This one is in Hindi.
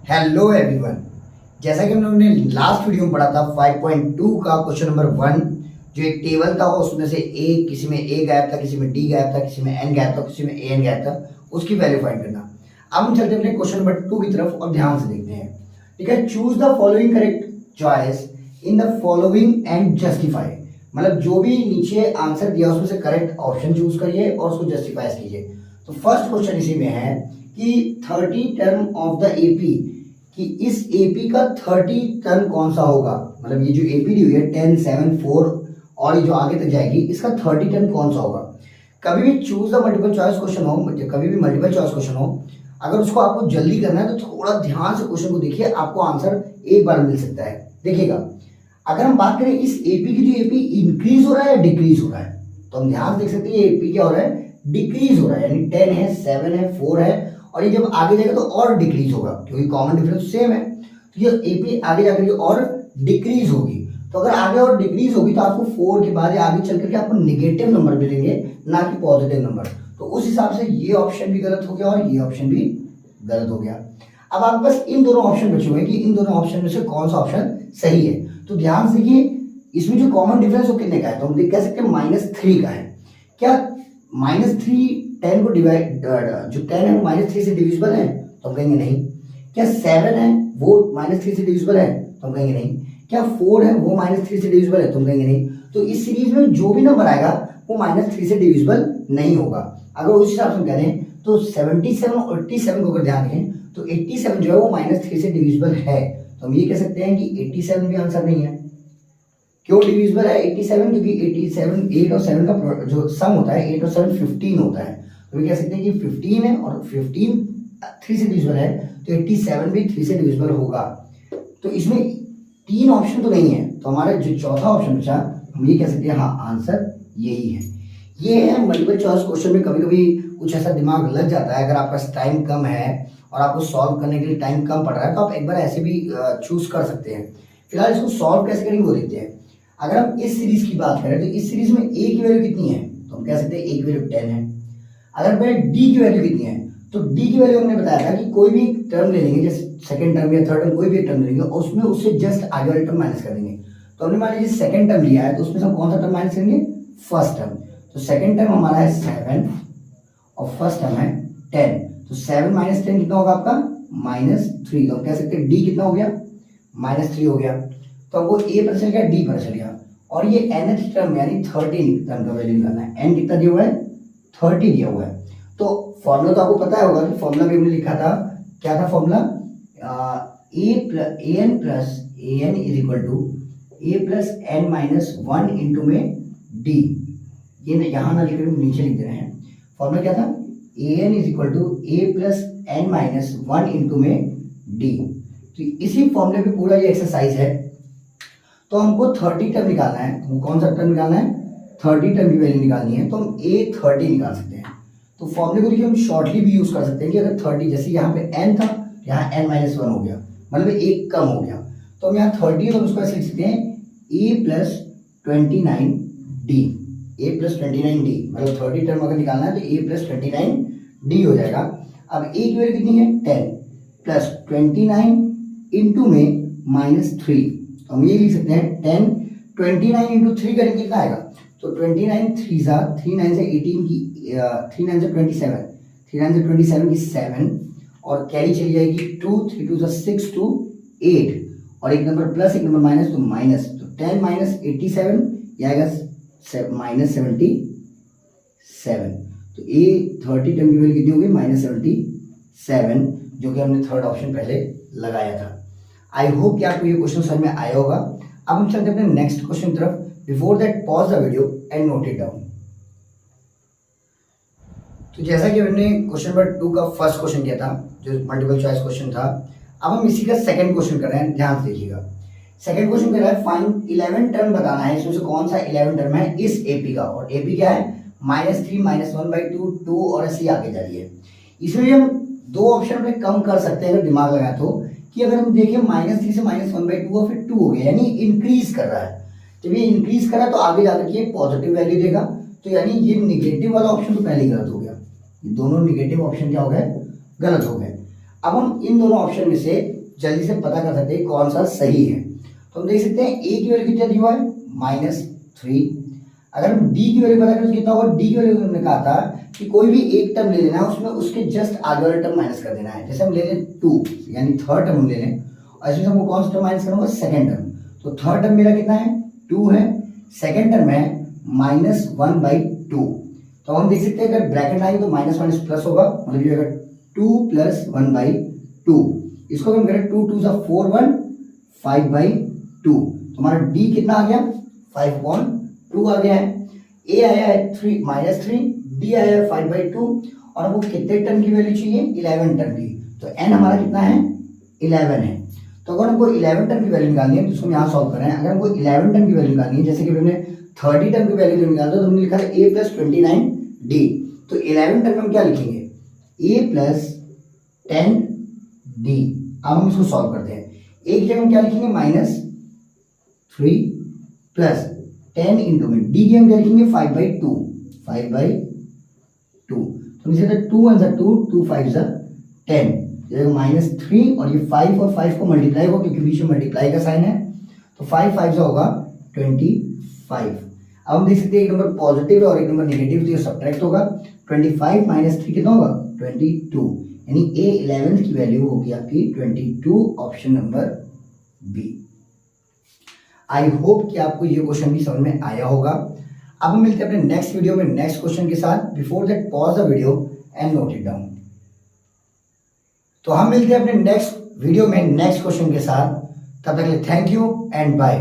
Hello everyone. जैसा कि हम लोगों ने लास्ट वीडियो में पढ़ा था 5.2 का क्वेश्चन नंबर 1, जो एक टेबल था उसमें से ए किसी में ए गायब था, किसी में डी गायब था, किसी में एन गायब था, किसी में ए एन गायब था, उसकी वैल्यू फाइंड करना। अब हम चलते हैं क्वेश्चन नंबर 2 की तरफ और ध्यान से देखते हैं। ठीक है, choose the following correct choice in the following and justify. मतलब जो भी नीचे आंसर दिया उसमें से करेक्ट ऑप्शन चूज करिए और उसको जस्टिफाई कीजिए। तो फर्स्ट क्वेश्चन इसी में है कि 30 टर्म ऑफ द एपी, कि इस एपी का 30 टर्म कौन सा होगा। मतलब ये जो एपी दी हुई है 10, 7, 4 और ये जो आगे तक जाएगी इसका 30 टर्म कौन सा होगा। कभी भी choose the multiple choice question हो, कभी भी मल्टीपल चॉइस क्वेश्चन हो, अगर उसको आपको जल्दी करना है तो थोड़ा ध्यान से क्वेश्चन को देखिए, आपको आंसर एक बार मिल सकता है। देखिएगा, अगर हम बात करें इस एपी की, जो एपी इंक्रीज हो रहा है या डिक्रीज हो रहा है, तो हम ध्यान देख सकते हैं ये एपी क्या हो रहा है, डिक्रीज हो रहा है। यानी 10 है, 7 है, 4 है और ये जब आगे जाएगा तो और डिक्रीज होगा, क्योंकि कॉमन डिफरेंस सेम है। तो ये एपी आगे जाकर ये और डिक्रीज होगी। तो अगर आगे और डिक्रीज होगी तो आपको 4 के बाद या आगे चल करके आपको नेगेटिव नंबर मिलेंगे, ना कि पॉजिटिव नंबर। तो उस हिसाब से ये ऑप्शन भी गलत हो गया और ये ऑप्शन भी गलत हो गया। अब आपके पास इन दोनों ऑप्शन बचे हुए हैं कि इन दोनों ऑप्शन में से कौन सा ऑप्शन सही है। तो ध्यान से देखिए, इसमें जो कॉमन डिफरेंस वो कितने का है, तो हम कह सकते हैं -3 का है। क्या -3 10 को डिवाइड, जो 10 है वो -3 से डिविजिबल है, तो हम कहेंगे नहीं। क्या 7 है वो -3 से डिविजिबल है, तो हम कहेंगे नहीं। क्या 4 है वो -3 से डिविजिबल है, तो हम कहेंगे नहीं। तो इस सीरीज में जो भी नंबर आएगा वो -3 से डिविजिबल नहीं होगा। अगर उस हिसाब से हम कहें तो 77 और 87 को अगर ध्यान दें तो 87 जो है वो -3 से डिविजिबल है। तो हम ये कह सकते हैं कि 87 भी आंसर नहीं है। क्यों डिविजिबल है 87? क्योंकि 87 8 और 7 का जो सम होता है 8 और 7 15 होता है। तो हम कह सकते हैं कि 15 है और 15 3 से डिविजिबल है, तो 87 भी 3 से डिविजिबल होगा। तो इसमें 3 ऑप्शन तो नहीं है, तो हमारा जो चौथा ऑप्शन बचा हम ये कह सकते हैं हाँ आंसर यही है। ये है मल्टीपल चॉइस क्वेश्चन में कभी कभी कुछ ऐसा दिमाग लग जाता है। अगर आपका टाइम कम है और आपको सॉल्व करने के लिए टाइम कम पड़ रहा है तो आप एक बार ऐसे भी चूज कर सकते हैं। फिलहाल इसको सॉल्व कैसे करेंगे वो देखते हैं। अगर हम इस सीरीज की बात करें तो इस सीरीज में ए की वैल्यू कितनी है, तो हम कह सकते हैं ए की वैल्यू 10 है। अगर मैं डी की वैल्यू कितनी है, तो डी की वैल्यू हमने बताया था कि कोई भी टर्म ले लेंगे, जैसे सेकंड टर्म या थर्ड टर्म, कोई भी टर्म लेंगे और उसमें उससे जस्ट आगे वाले टर्म माइनस कर देंगे। तो हमने मान लीजिए सेकंड टर्म लिया है तो उसमें से हम कौन सा टर्म माइनस करेंगे, फर्स्ट टर्म। तो सेकंड टर्म हमारा है 7 और फर्स्ट टर्म है 10। तो 7 - 10 कितना होगा आपका, -3। तो हम कह सकते हैं डी कितना हो गया, -3 हो गया। तो हमको ए पता चल गया, डी पता चल गया। और ये nth टर्म यानी 13 टर्म का वैल्यू निकालना है। n कितना दिया हुआ है, 30 दिया हुआ है। तो फॉर्मूला तो आपको पता होगा कि फॉर्मूला भी हमने लिखा था, क्या था formula, an plus an is equal to a plus n minus 1 into में d। ये यहाँ ना लिख नीचे लिख दे रहे हैं। फॉर्मूला क्या था, an is equal to a plus n minus 1 into में d। तो इसी फॉर्मूले पे पूरा ये एक्सरसाइज है। तो हमको 30 टर्म निकालना है। हमको कौन सा टर्म निकालना है, 30 टर्म की वैल्यू निकालनी है। तो हम a30 निकाल सकते हैं। तो फॉर्मूले को देखिए हम शॉर्टली भी यूज कर सकते हैं कि अगर 30, जैसे यहाँ पे n था, यहाँ n-1 हो गया, मतलब एक कम हो गया। तो हम यहाँ 30 है तो उसको ऐसे लिख सकते हैं a plus 29d, a plus 29d, मतलब 30 टर्म अगर निकालना है तो a प्लस 29d हो जाएगा। अब a की वैल्यू कितनी है, 10 प्लस 29 इंटू में -3। तो हम ये लिख सकते हैं 10 29 इंटू 3 करेंगे कितना आएगा, तो 29 3 से 18 की 3 9 से 27, 3 9 से 27 की 7 और कैरी चली जाएगी 2, 3 2 6 2 8 और एक नंबर प्लस एक नंबर माइनस, तो माइनस। तो 10 - 87 ये आएगा -77। तो ए 30 टर्म की वैल्यू कितनी होगी, -77, जो कि हमने थर्ड ऑप्शन पहले लगाया था। आई होप कि आपको ये क्वेश्चन समझ में आया होगा। अब हम चलते हैं अपने नेक्स्ट क्वेश्चन तरफ। Before that pause the video and note it down. तो जैसा कि हमने क्वेश्चन नंबर 2 का फर्स्ट क्वेश्चन किया था, जो मल्टीपल चॉइस क्वेश्चन था, अब हम इसी का सेकंड क्वेश्चन कर रहे हैं। ध्यान से देखिएगा, सेकंड क्वेश्चन कर रहा है फाइंड 11 टर्म बताना है, इसमें से कौन सा 11 टर्म है इस एपी का। और एपी क्या है, -3 -1/2 2 और ऐसे आगे जा रही है। इसमें हम दो ऑप्शन में कम कर सकते हैं अगर दिमाग लगाए तो, कि अगर हम देखें -3 से -1/2 और फिर 2 हो गया, यानी इंक्रीज कर रहा है। जब ये इंक्रीज कर रहा है तो आगे जाकर के पॉजिटिव वैल्यू देगा। तो यानी ये निगेटिव वाला ऑप्शन तो पहले ही गलत हो गया। ये दोनों निगेटिव ऑप्शन क्या हो गए, गलत हो गए। अब हम इन दोनों ऑप्शन में से जल्दी से पता कर सकते हैं कौन सा सही है। तो हम देख सकते हैं ए की वैल्यू कितना दी हुआ है -3। अगर हम डी की वैल्यू पता करें तो कितना होगा, डी की वैल्यू हमने कहा था कि कोई भी एक टर्म ले लेना है, उसमें उसके जस्ट आगे वाला टर्म माइनस कर देना है। जैसे हम ले लें 2 यानी थर्ड टर्म ले लें और इसमें हमको कौन सा टर्म माइनस करना होगा, सेकंड टर्म। तो थर्ड टर्म मेरा कितना है 2 है, सेकंड टर्म है -1/2। तो हम देख सकते हैं अगर ब्रैकेट लाएंगे तो माइनस प्लस होगा, मतलब ये अगर 2 + 1/2। इसको हम करें 2 2 4 1 5/2। तो हमारा डी कितना आ गया 5/2 आ गया है। ए आया है -3, डी आया है 5/2 और हमको कितने टर्म की वैल्यू चाहिए 11 टर्म की। तो एन हमारा कितना है 11 है। तो अगर हमको 11 टर्म की वैल्यू निकालनी है तो इसको हम यहाँ सॉल्व करें। अगर हमको 11 टर्म की वैल्यू निकालनी है, जैसे कि हमने 30 टर्म की वैल्यू निकाला तो हमने लिखा है a + 29d। तो 11 टर्म में हम क्या लिखेंगे a + 10d। अब हम इसको सॉल्व करते हैं। a की जगह हम क्या लिखेंगे -3 + 10 इंटू में डी की हम क्या लिखेंगे 5/2। तो इसे 2 1 2 2 5 10 -3 और ये 5 और 5 को मल्टीप्लाई होगा क्योंकि बीच में मल्टीप्लाई का साइन है। तो 5 5 होगा 25। अब हम देख सकते हैं एक नंबर पॉजिटिव है और एक नंबर नेगेटिव, तो ये सब्ट्रैक्ट होगा। 25 - 3 कितना होगा 22, यानी ए 11th की वैल्यू होगी आपकी 22, option number B. I hope कि आपको ये क्वेश्चन भी समझ में आया होगा। अब हम मिलते हैं अपने नेक्स्ट वीडियो में नेक्स्ट क्वेश्चन के साथ। Before that pause the video and note it down. तो हम मिलते हैं अपने नेक्स्ट वीडियो में नेक्स्ट क्वेश्चन के साथ। तब तक के लिए थैंक यू एंड बाय।